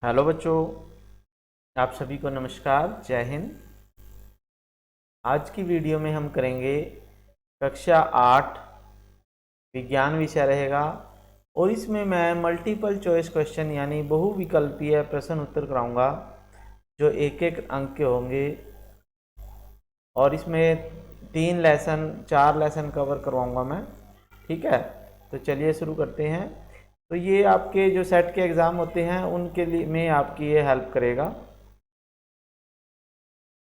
Hello बच्चों, आप सभी को नमस्कार। जय हिंद। आज की वीडियो में हम करेंगे कक्षा 8 विज्ञान विषय रहेगा और इसमें मैं मल्टीपल चॉइस क्वेश्चन यानी बहुविकल्पीय प्रश्न उत्तर कराऊंगा जो एक एक अंक के होंगे और इसमें 4 लेसन कवर करवाऊंगा मैं। ठीक है, तो चलिए शुरू करते हैं। तो ये आपके जो सेट के एग्ज़ाम होते हैं उनके लिए में आपकी ये हेल्प करेगा।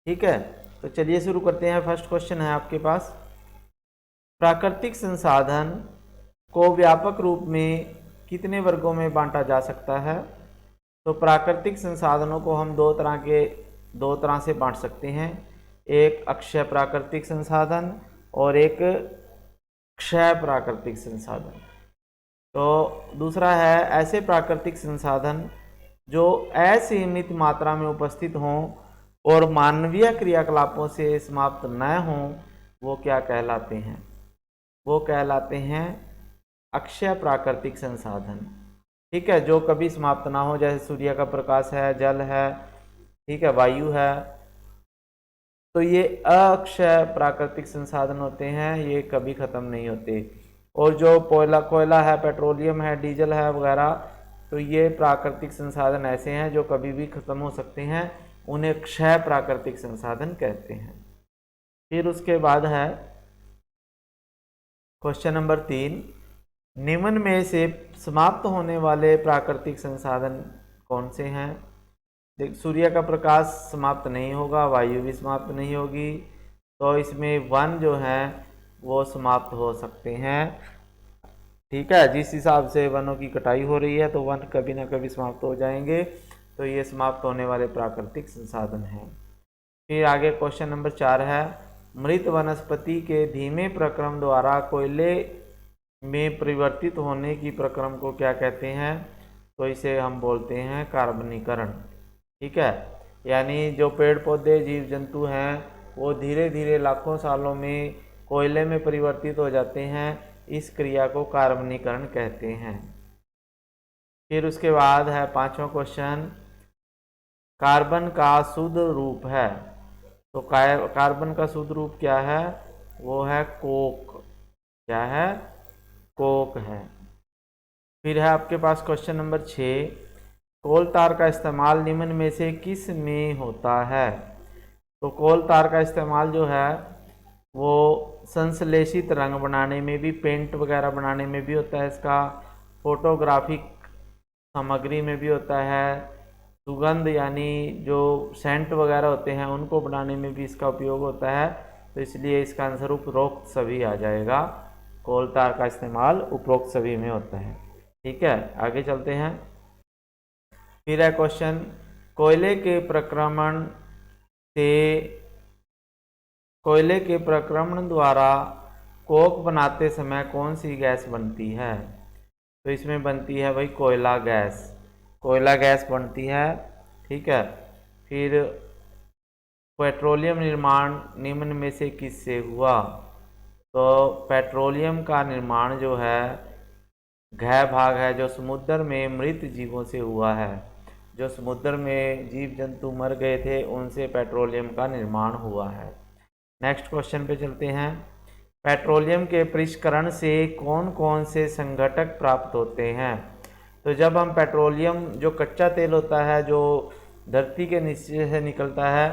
ठीक है, तो चलिए शुरू करते हैं। फर्स्ट क्वेश्चन है आपके पास, प्राकृतिक संसाधन को व्यापक रूप में कितने वर्गों में बांटा जा सकता है? तो प्राकृतिक संसाधनों को हम दो तरह से बांट सकते हैं। एक अक्षय प्राकृतिक संसाधन और एक क्षय प्राकृतिक संसाधन। तो दूसरा है ऐसे प्राकृतिक संसाधन जो असीमित मात्रा में उपस्थित हों और मानवीय क्रियाकलापों से समाप्त न हों, वो क्या कहलाते हैं? वो कहलाते हैं अक्षय प्राकृतिक संसाधन। ठीक है, जो कभी समाप्त ना हो, जैसे सूर्य का प्रकाश है, जल है, ठीक है, वायु है, तो ये अक्षय प्राकृतिक संसाधन होते हैं, ये कभी खत्म नहीं होते। और जो कोयला है, पेट्रोलियम है, डीजल है वगैरह, तो ये प्राकृतिक संसाधन ऐसे हैं जो कभी भी खत्म हो सकते हैं, उन्हें क्षय प्राकृतिक संसाधन कहते हैं। फिर उसके बाद है क्वेश्चन नंबर 3, निम्न में से समाप्त होने वाले प्राकृतिक संसाधन कौन से हैं? देख, सूर्य का प्रकाश समाप्त नहीं होगा, वायु भी समाप्त नहीं होगी, तो इसमें वन जो है वो समाप्त हो सकते हैं। ठीक है, जिस हिसाब से वनों की कटाई हो रही है तो वन कभी ना कभी समाप्त हो जाएंगे, तो ये समाप्त होने वाले प्राकृतिक संसाधन हैं। फिर आगे क्वेश्चन नंबर 4 है, मृत वनस्पति के धीमे प्रक्रम द्वारा कोयले में परिवर्तित होने की प्रक्रम को क्या कहते हैं? तो इसे हम बोलते हैं कार्बनीकरण। ठीक है, यानी जो पेड़ पौधे जीव जंतु हैं वो धीरे धीरे लाखों सालों में कोयले में परिवर्तित हो जाते हैं, इस क्रिया को कार्बनीकरण कहते हैं। फिर उसके बाद है 5वां क्वेश्चन, कार्बन का शुद्ध रूप है। तो कार्बन का शुद्ध रूप क्या है? वो है कोक। क्या है? कोक है। फिर है आपके पास क्वेश्चन नंबर 6, कोल तार का इस्तेमाल निम्न में से किस में होता है? तो कोल तार का इस्तेमाल जो है वो संश्लेषित रंग बनाने में भी, पेंट वगैरह बनाने में भी होता है इसका, फोटोग्राफिक सामग्री में भी होता है, सुगंध यानी जो सेंट वगैरह होते हैं उनको बनाने में भी इसका उपयोग होता है। तो इसलिए इसका आंसर उपरोक्त सभी आ जाएगा। कोल तार का इस्तेमाल उपरोक्त सभी में होता है। ठीक है, आगे चलते हैं। फिर है क्वेश्चन, कोयले के प्रक्रमण द्वारा कोक बनाते समय कौन सी गैस बनती है? तो इसमें बनती है भाई कोयला गैस। कोयला गैस बनती है। ठीक है, फिर पेट्रोलियम निर्माण निम्न में से किससे हुआ? तो पेट्रोलियम का निर्माण जो है घय भाग है जो समुद्र में मृत जीवों से हुआ है। जो समुद्र में जीव जंतु मर गए थे उनसे पेट्रोलियम का निर्माण हुआ है। नेक्स्ट क्वेश्चन पे चलते हैं, पेट्रोलियम के परिष्करण से कौन कौन से संघटक प्राप्त होते हैं? तो जब हम पेट्रोलियम जो कच्चा तेल होता है जो धरती के नीचे से निकलता है,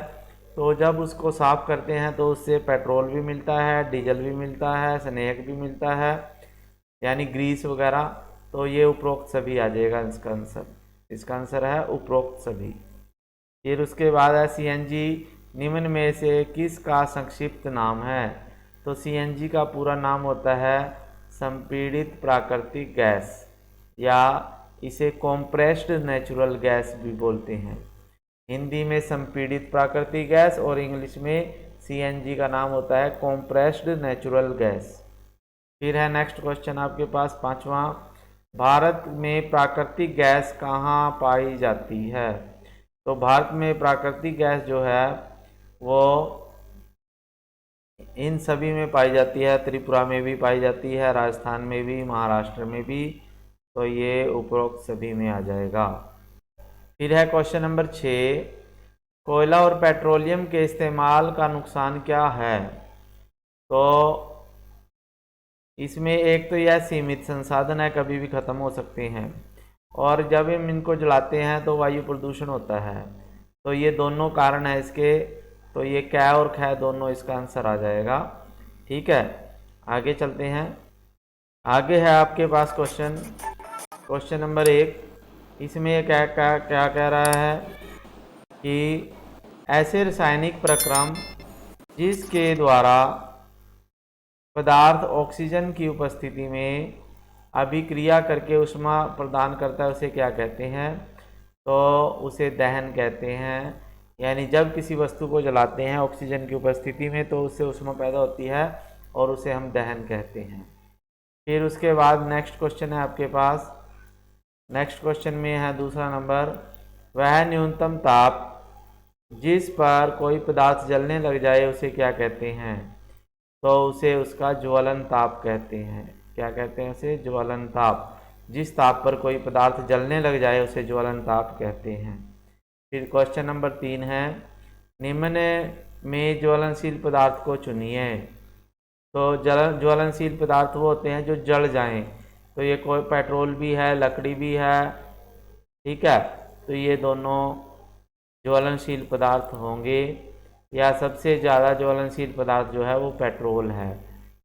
तो जब उसको साफ करते हैं तो उससे पेट्रोल भी मिलता है, डीजल भी मिलता है, स्नेहक भी मिलता है, यानी ग्रीस वगैरह। तो ये उपरोक्त सभी आ जाएगा इसका आंसर। इसका आंसर है उपरोक्त सभी। फिर उसके बाद है सीएनजी निम्न में से किसका संक्षिप्त नाम है? तो सीएनजी का पूरा नाम होता है संपीड़ित प्राकृतिक गैस, या इसे कॉम्प्रेस्ड नेचुरल गैस भी बोलते हैं। हिंदी में संपीड़ित प्राकृतिक गैस और इंग्लिश में सीएनजी का नाम होता है कॉम्प्रेस्ड नेचुरल गैस। फिर है नेक्स्ट क्वेश्चन आपके पास 5वां, भारत में प्राकृतिक गैस कहाँ पाई जाती है? तो भारत में प्राकृतिक गैस जो है वो इन सभी में पाई जाती है, त्रिपुरा में भी पाई जाती है, राजस्थान में भी, महाराष्ट्र में भी। तो ये उपरोक्त सभी में आ जाएगा। फिर है क्वेश्चन नंबर 6, कोयला और पेट्रोलियम के इस्तेमाल का नुकसान क्या है। तो इसमें एक तो यह सीमित संसाधन है, कभी भी ख़त्म हो सकते हैं, और जब हम इनको जलाते हैं तो वायु प्रदूषण होता है। तो ये दोनों कारण है इसके, तो ये कै और खै दोनों इसका आंसर आ जाएगा। ठीक है, आगे चलते हैं। आगे है आपके पास क्वेश्चन नंबर 1। इसमें ये क्या क्या क्या कह रहा है कि ऐसे रासायनिक प्रक्रम जिसके द्वारा पदार्थ ऑक्सीजन की उपस्थिति में अभिक्रिया करके ऊष्मा प्रदान करता है, उसे क्या कहते हैं। तो उसे दहन कहते हैं। यानी जब किसी वस्तु को जलाते हैं ऑक्सीजन की उपस्थिति में तो उससे ऊष्मा पैदा होती है और उसे हम दहन कहते हैं। फिर उसके बाद नेक्स्ट क्वेश्चन है आपके पास। नेक्स्ट क्वेश्चन में है दूसरा नंबर, वह न्यूनतम ताप जिस पर कोई पदार्थ जलने लग जाए उसे क्या कहते हैं। तो उसे उसका ज्वलन ताप कहते हैं। क्या कहते हैं उसे? ज्वलन ताप। जिस ताप पर कोई पदार्थ जलने लग जाए उसे ज्वलन ताप कहते हैं। फिर क्वेश्चन नंबर 3 है, निम्न में ज्वलनशील पदार्थ को चुनिए। तो ज्वलनशील पदार्थ वो होते हैं जो जल जाएं। तो ये कोई पेट्रोल भी है, लकड़ी भी है। ठीक है, तो ये दोनों ज्वलनशील पदार्थ होंगे, या सबसे ज़्यादा ज्वलनशील पदार्थ जो है वो पेट्रोल है।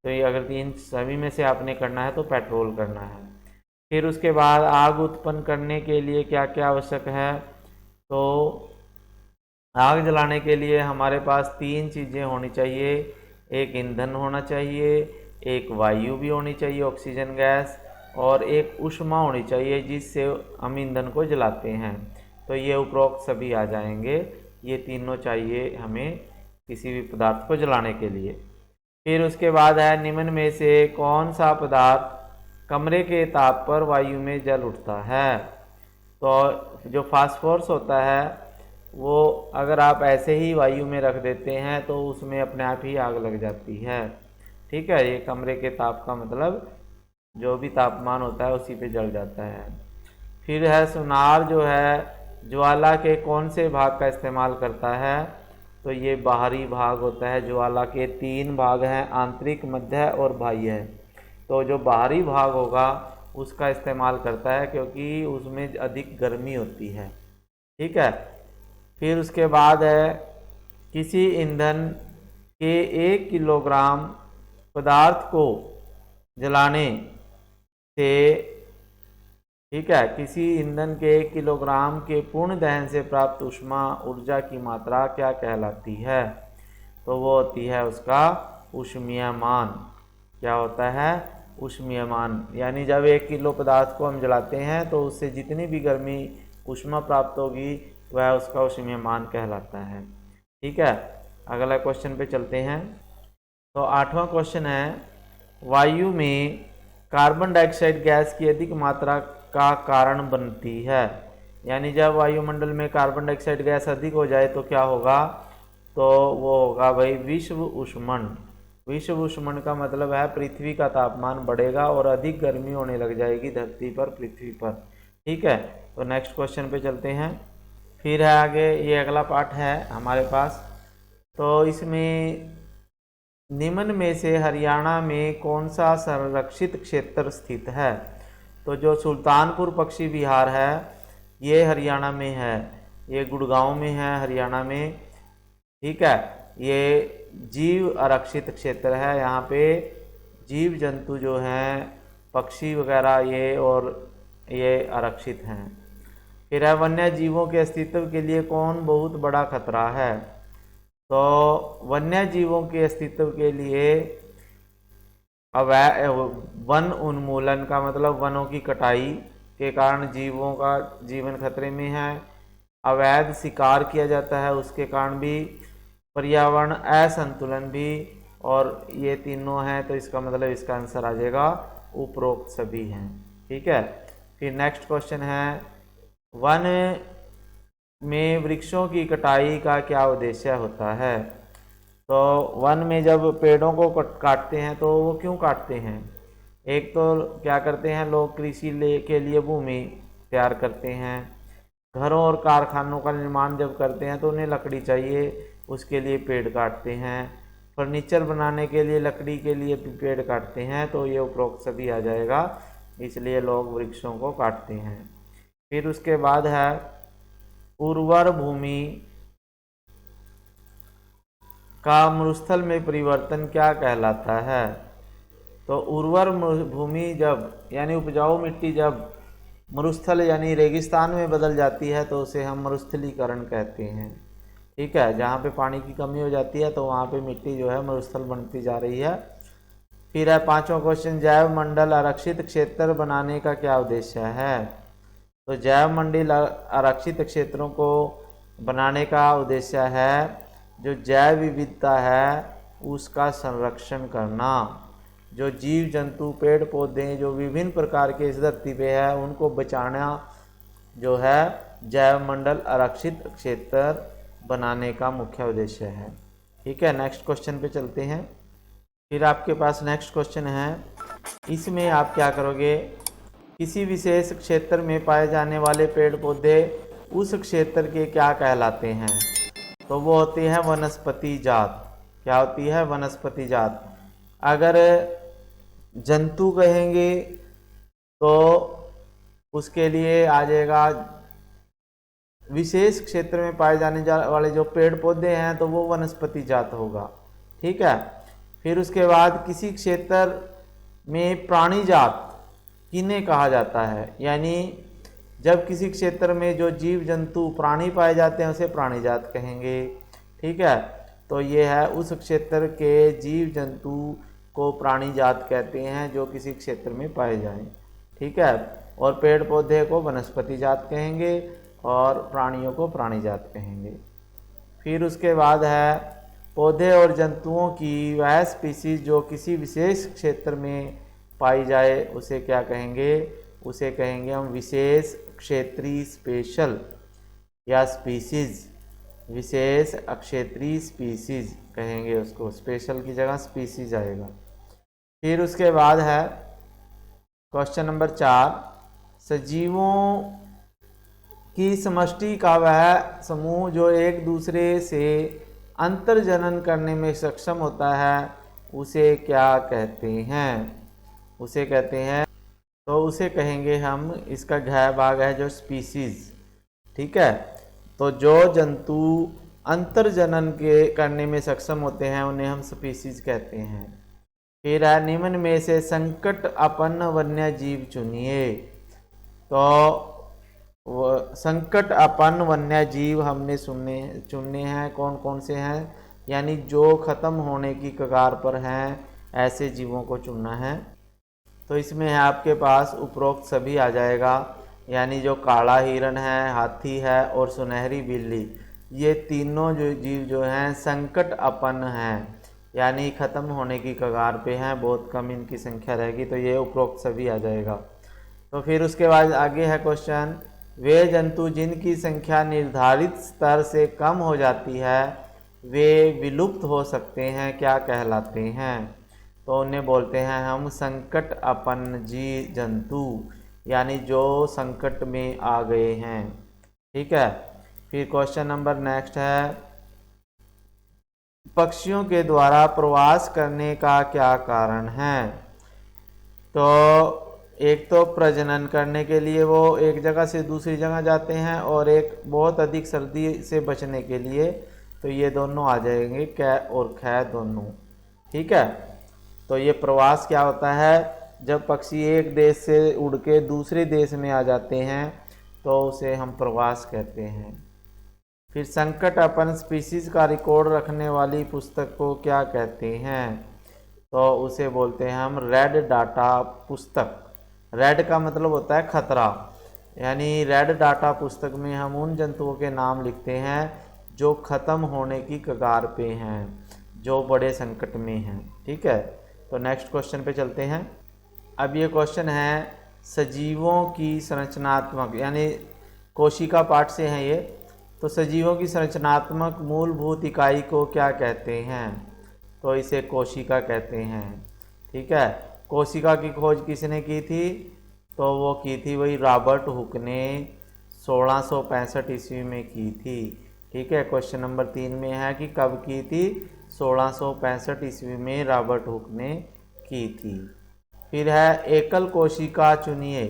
तो ये अगर तीन सभी में से आपने करना है तो पेट्रोल करना है। फिर उसके बाद आग उत्पन्न करने के लिए क्या क्या आवश्यक है। तो आग जलाने के लिए हमारे पास 3 चीज़ें होनी चाहिए। एक ईंधन होना चाहिए, एक वायु भी होनी चाहिए ऑक्सीजन गैस, और एक ऊष्मा होनी चाहिए जिससे हम ईंधन को जलाते हैं। तो ये उपरोक्त सभी आ जाएंगे। ये तीनों चाहिए हमें किसी भी पदार्थ को जलाने के लिए। फिर उसके बाद है, निम्न में से कौन सा पदार्थ कमरे के ताप पर वायु में जल उठता है। तो जो फास्फोरस होता है वो अगर आप ऐसे ही वायु में रख देते हैं तो उसमें अपने आप ही आग लग जाती है। ठीक है, ये कमरे के ताप का मतलब जो भी तापमान होता है उसी पे जल जाता है। फिर है, सुनार जो है ज्वाला के कौन से भाग का इस्तेमाल करता है। तो ये बाहरी भाग होता है। ज्वाला के 3 भाग हैं, आंतरिक, मध्य और बाह्य। तो जो बाहरी भाग होगा उसका इस्तेमाल करता है क्योंकि उसमें अधिक गर्मी होती है। ठीक है, फिर उसके बाद है, किसी ईंधन के 1 किलोग्राम पदार्थ को जलाने से, ठीक है, किसी ईंधन के 1 किलोग्राम के पूर्ण दहन से प्राप्त ऊष्मा ऊर्जा की मात्रा क्या कहलाती है। तो वो होती है उसका ऊष्मीयमान। क्या होता है? ऊष्मीयमान। यानी जब 1 किलो पदार्थ को हम जलाते हैं तो उससे जितनी भी गर्मी ऊष्मा प्राप्त होगी वह उसका ऊष्मीयमान कहलाता है। ठीक है, अगला क्वेश्चन पे चलते हैं। तो 8वां क्वेश्चन है, वायु में कार्बन डाइऑक्साइड गैस की अधिक मात्रा का कारण बनती है। यानी जब वायुमंडल में कार्बन डाइऑक्साइड गैस अधिक हो जाए तो क्या होगा। तो वो होगा भाई विश्व ऊष्मन। विश्व ऊष्मन का मतलब है पृथ्वी का तापमान बढ़ेगा और अधिक गर्मी होने लग जाएगी धरती पर, पृथ्वी पर। ठीक है, तो नेक्स्ट क्वेश्चन पे चलते हैं। फिर है आगे, ये अगला पार्ट है हमारे पास। तो इसमें निम्न में से हरियाणा में कौन सा संरक्षित क्षेत्र स्थित है। तो जो सुल्तानपुर पक्षी विहार है ये हरियाणा में है। ये गुड़गांव में है, हरियाणा में। ठीक है, ये जीव आरक्षित क्षेत्र है। यहाँ पे जीव जंतु जो हैं, पक्षी वगैरह ये और ये आरक्षित हैं। फिर है, वन्य जीवों के अस्तित्व के लिए कौन बहुत बड़ा खतरा है। तो वन्य जीवों के अस्तित्व के लिए वन उन्मूलन का मतलब वनों की कटाई के कारण जीवों का जीवन खतरे में है। अवैध शिकार किया जाता है उसके कारण भी, पर्यावरण असंतुलन भी, और ये तीनों हैं। तो इसका मतलब इसका आंसर आ जाएगा उपरोक्त सभी हैं। ठीक है, फिर नेक्स्ट क्वेश्चन है, वन में वृक्षों की कटाई का क्या उद्देश्य होता है। तो वन में जब पेड़ों को काटते हैं तो वो क्यों काटते हैं। एक तो क्या करते हैं लोग, कृषि के लिए भूमि तैयार करते हैं, घरों और कारखानों का निर्माण जब करते हैं तो उन्हें लकड़ी चाहिए, उसके लिए पेड़ काटते हैं। फर्नीचर बनाने के लिए लकड़ी के लिए पेड़ काटते हैं, तो ये उपरोक्त सभी आ जाएगा, इसलिए लोग वृक्षों को काटते हैं। फिर उसके बाद है उर्वर भूमि का मरुस्थल में परिवर्तन क्या कहलाता है। तो उर्वर भूमि जब यानी उपजाऊ मिट्टी जब मरुस्थल यानी रेगिस्तान में बदल जाती है तो उसे हम मरुस्थलीकरण कहते हैं। ठीक है, जहाँ पे पानी की कमी हो जाती है तो वहाँ पे मिट्टी जो है मरुस्थल बनती जा रही है। फिर है 5वां क्वेश्चन, जैव मंडल आरक्षित क्षेत्र बनाने का क्या उद्देश्य है। तो जैव मंडल आरक्षित क्षेत्रों को बनाने का उद्देश्य है जो जैव विविधता है उसका संरक्षण करना। जो जीव जंतु पेड़ पौधे जो विभिन्न प्रकार के इस धरती पे है उनको बचाना जो है जैव मंडल आरक्षित क्षेत्र बनाने का मुख्य उद्देश्य है। ठीक है, नेक्स्ट क्वेश्चन पे चलते हैं। फिर आपके पास नेक्स्ट क्वेश्चन है, इसमें आप क्या करोगे, किसी विशेष क्षेत्र में पाए जाने वाले पेड़ पौधे उस क्षेत्र के क्या कहलाते हैं। तो वो होती है वनस्पति जात। क्या होती है, वनस्पति जात। अगर जंतु कहेंगे तो उसके लिए आ जाएगा विशेष क्षेत्र में पाए जाने वाले जो पेड़ पौधे हैं तो वो वनस्पति जात होगा। ठीक है, फिर उसके बाद किसी क्षेत्र में प्राणी जात किन्हें कहा जाता है, यानी जब किसी क्षेत्र में जो जीव जंतु प्राणी पाए जाते हैं उसे प्राणी जात कहेंगे। ठीक है, तो ये है उस क्षेत्र के जीव जंतु को प्राणी जात कहते हैं जो किसी क्षेत्र में पाए जाएं। ठीक है, और पेड़ पौधे को वनस्पति जात कहेंगे और प्राणियों को प्राणी जात कहेंगे। फिर उसके बाद है पौधे और जंतुओं की वह स्पीसीज जो किसी विशेष क्षेत्र में पाई जाए उसे क्या कहेंगे, उसे कहेंगे हम विशेष क्षेत्रीय स्पेशल या स्पीसीज, विशेष अक्षेत्रीय स्पीसीज कहेंगे उसको, स्पेशल की जगह स्पीसीज आएगा। फिर उसके बाद है क्वेश्चन नंबर 4, सजीवों की समष्टि का वह समूह जो एक दूसरे से अंतर्जनन करने में सक्षम होता है उसे क्या कहते हैं, उसे कहते हैं तो उसे कहेंगे हम, इसका घ भाग है जो स्पीसीज। ठीक है, तो जो जंतु अंतर्जनन के करने में सक्षम होते हैं उन्हें हम स्पीसीज कहते हैं। फिर है निम्न में से संकट अपन्न वन्य जीव चुनिए। तो संकट अपन वन्य जीव हमने चुनने हैं, कौन कौन से हैं, यानी जो ख़त्म होने की कगार पर हैं ऐसे जीवों को चुनना है। तो इसमें है आपके पास उपरोक्त सभी आ जाएगा, यानी जो काला हिरण है, हाथी है और सुनहरी बिल्ली, ये तीनों जो जीव जो हैं संकट अपन हैं, यानी ख़त्म होने की कगार पे हैं, बहुत कम इनकी संख्या रहेगी, तो ये उपरोक्त सभी आ जाएगा। तो फिर उसके बाद आगे है क्वेश्चन, वे जंतु जिनकी संख्या निर्धारित स्तर से कम हो जाती है वे विलुप्त हो सकते हैं, क्या कहलाते हैं। तो उन्हें बोलते हैं हम संकट अपन जीव जंतु, यानी जो संकट में आ गए हैं। ठीक है, फिर क्वेश्चन नंबर नेक्स्ट है, पक्षियों के द्वारा प्रवास करने का क्या कारण है। तो एक तो प्रजनन करने के लिए वो एक जगह से दूसरी जगह जाते हैं, और एक बहुत अधिक सर्दी से बचने के लिए, तो ये दोनों आ जाएंगे, कै और खै दोनों। ठीक है, तो ये प्रवास क्या होता है, जब पक्षी एक देश से उड़ के दूसरे देश में आ जाते हैं तो उसे हम प्रवास कहते हैं। फिर संकट अपन स्पीसीज का रिकॉर्ड रखने वाली पुस्तक को क्या कहते हैं, तो उसे बोलते हैं हम रेड डाटा पुस्तक। रेड का मतलब होता है खतरा, यानी रेड डाटा पुस्तक में हम उन जंतुओं के नाम लिखते हैं जो ख़त्म होने की कगार पे हैं, जो बड़े संकट में हैं। ठीक है, तो नेक्स्ट क्वेश्चन पे चलते हैं। अब ये क्वेश्चन है सजीवों की संरचनात्मक, यानी कोशिका पाठ से हैं ये, तो सजीवों की संरचनात्मक मूलभूत इकाई को क्या कहते हैं, तो इसे कोशिका कहते हैं। ठीक है, कोशिका की खोज किसने की थी, तो वो की थी वही रॉबर्ट हुक ने 1665 ईस्वी में की थी। ठीक है, क्वेश्चन नंबर 3 में है कि कब की थी, 1665 ईस्वी में रॉबर्ट हुक ने की थी। फिर है एकल कोशिका चुनिए,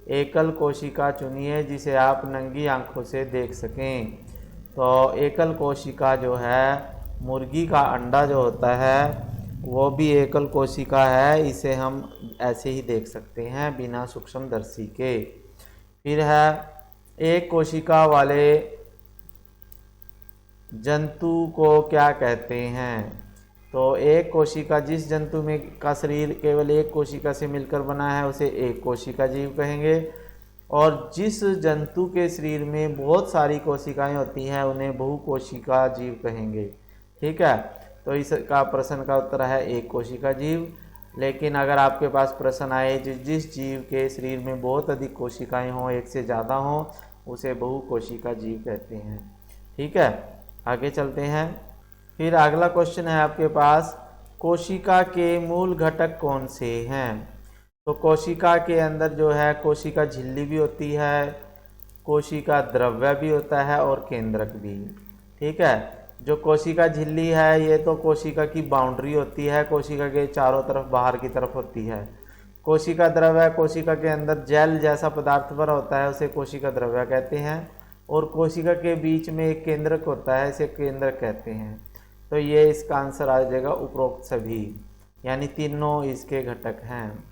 एकल कोशिका चुनिए जिसे आप नंगी आंखों से देख सकें। तो एकल कोशिका जो है, मुर्गी का अंडा जो होता है वो भी एकल कोशिका है, इसे हम ऐसे ही देख सकते हैं बिना सूक्ष्मदर्शी के। फिर है एक कोशिका वाले जंतु को क्या कहते हैं। तो एक कोशिका, जिस जंतु में का शरीर केवल एक कोशिका से मिलकर बना है उसे एक कोशिका जीव कहेंगे, और जिस जंतु के शरीर में बहुत सारी कोशिकाएं होती हैं उन्हें बहुकोशिका जीव कहेंगे। ठीक है, तो इसका प्रश्न का उत्तर है एक कोशिका जीव। लेकिन अगर आपके पास प्रश्न आए जिस जीव के शरीर में बहुत अधिक कोशिकाएं हों, एक से ज़्यादा हों, उसे बहुकोशिका जीव कहते हैं। ठीक है, आगे चलते हैं। फिर अगला क्वेश्चन है आपके पास, कोशिका के मूल घटक कौन से हैं। तो कोशिका के अंदर जो है कोशिका झिल्ली भी होती है, कोशिका द्रव्य भी होता है और केंद्रक भी। ठीक है, जो कोशिका झिल्ली है ये तो कोशिका की बाउंड्री होती है, कोशिका के चारों तरफ बाहर की तरफ होती है। कोशिका द्रव्य कोशिका के अंदर जेल जैसा पदार्थ भरा होता है, उसे कोशिका द्रव्य कहते हैं। और कोशिका के बीच में एक केंद्रक होता है, इसे केंद्रक कहते हैं। तो ये इसका आंसर आ जाएगा उपरोक्त सभी, यानी तीनों इसके घटक हैं।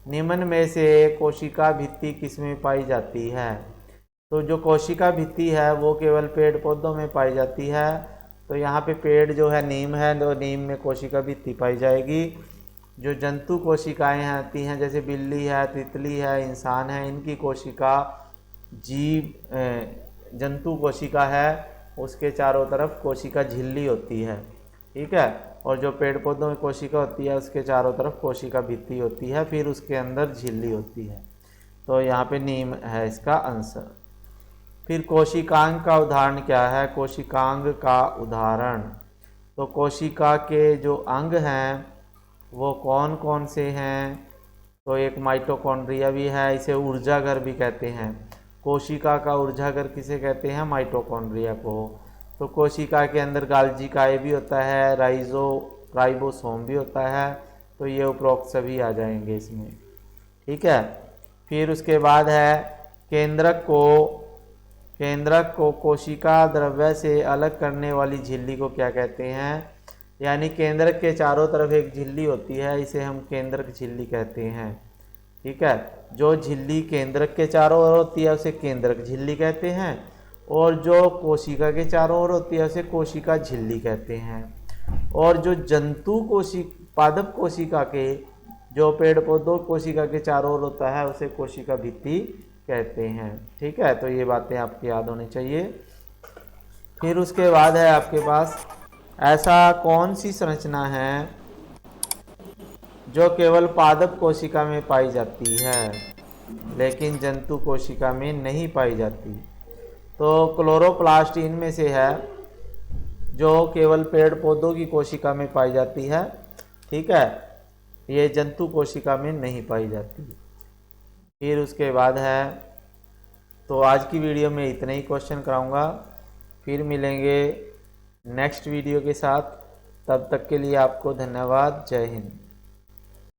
निम्न में से कोशिका भित्ति किसमें पाई जाती है। तो जो कोशिका भित्ति है वो केवल पेड़ पौधों में पाई जाती है। तो यहाँ पे पेड़ जो है नीम है, तो नीम में कोशिका भित्ति पाई जाएगी। जो जंतु कोशिकाएं आती हैं जैसे बिल्ली है, तितली है, इंसान है, इनकी कोशिका जीव जंतु कोशिका है, उसके चारों तरफ कोशिका झिल्ली होती है। ठीक है, और जो पेड़ पौधों में कोशिका होती है उसके चारों तरफ कोशिका भित्ति होती है, फिर उसके अंदर झिल्ली होती है। तो यहाँ पे नीम है इसका आंसर। फिर कोशिकांग का उदाहरण क्या है। कोशिकांग का उदाहरण, तो कोशिका के जो अंग हैं वो कौन कौन से हैं। तो एक माइटोकॉन्ड्रिया भी है, इसे ऊर्जा घर भी कहते हैं। कोशिका का ऊर्जा घर किसे कहते हैं, माइटोकॉन्ड्रिया को। तो कोशिका के अंदर गाल्जी काय भी होता है, राइबोसोम भी होता है। तो ये उपरोक्त सभी आ जाएंगे इसमें। ठीक है, फिर उसके बाद है केंद्रक को कोशिका द्रव्य से अलग करने वाली झिल्ली को क्या कहते हैं। यानी केंद्रक के चारों तरफ एक झिल्ली होती है, इसे हम केंद्रक झिल्ली कहते हैं। ठीक है, जो झिल्ली केंद्रक के चारों ओर होती है उसे केंद्रक झिल्ली कहते हैं, और जो कोशिका के चारों ओर होती है उसे कोशिका झिल्ली कहते हैं। और जो जंतु पादप कोशिका के, जो पेड़ पौधों कोशिका के चारों ओर होता है उसे कोशिका भित्ति कहते हैं। ठीक है, तो ये बातें आपकी याद होनी चाहिए। फिर उसके बाद है आपके पास, ऐसा कौन सी संरचना है जो केवल पादप कोशिका में पाई जाती है लेकिन जंतु कोशिका में नहीं पाई जाती। तो क्लोरोप्लास्ट इनमें से है जो केवल पेड़ पौधों की कोशिका में पाई जाती है। ठीक है, ये जंतु कोशिका में नहीं पाई जाती। फिर उसके बाद है, तो आज की वीडियो में इतने ही क्वेश्चन कराऊंगा। फिर मिलेंगे नेक्स्ट वीडियो के साथ, तब तक के लिए आपको धन्यवाद। जय हिंद।